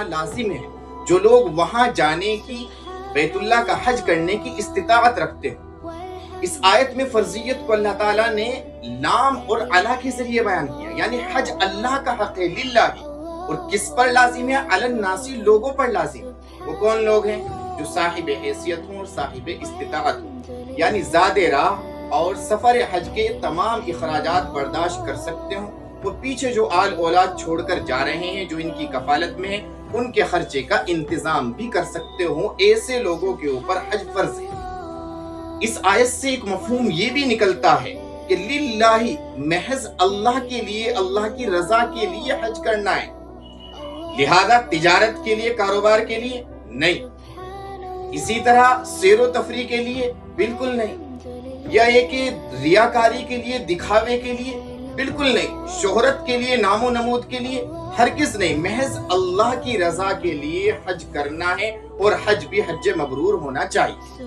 لازم ہے جو لوگ وہاں جانے کی بیت اللہ کا حج کرنے کی استطاعت رکھتے ہو۔ اس آیت میں فرضیت کو اللہ تعالیٰ نے لام اور علا کے ذریعے بیان کیا، یعنی حج اللہ کا حق ہے، للہ ہی، اور کس پر لازم ہے؟ علی الناس، لوگوں پر لازم۔ وہ کون لوگ ہیں؟ جو صاحب حیثیت ہوں اور صاحب استطاعت ہوں، یعنی زاد راہ اور سفر حج کے تمام اخراجات برداشت کر سکتے ہوں، وہ پیچھے جو آل اولاد چھوڑ کر جا رہے ہیں جو ان کی کفالت میں ہیں ان کے خرچے کا انتظام بھی کر سکتے ہوں، ایسے لوگوں کے اوپر حج فرض ہے۔ اس آیت سے ایک مفہوم یہ بھی نکلتا ہے کہ للہ، محض اللہ کے لیے، اللہ کی رضا کے لیے حج کرنا ہے، لہذا تجارت کے لیے، کاروبار کے لیے نہیں، اسی طرح سیر و تفریح کے لیے بالکل نہیں، یا یہ کہ ریاکاری کے لیے، دکھاوے کے لیے بالکل نہیں، شہرت کے لیے، نام و نمود کے لیے ہرگز نہیں، محض اللہ کی رضا کے لیے حج کرنا ہے، اور حج بھی حج مبرور ہونا چاہیے۔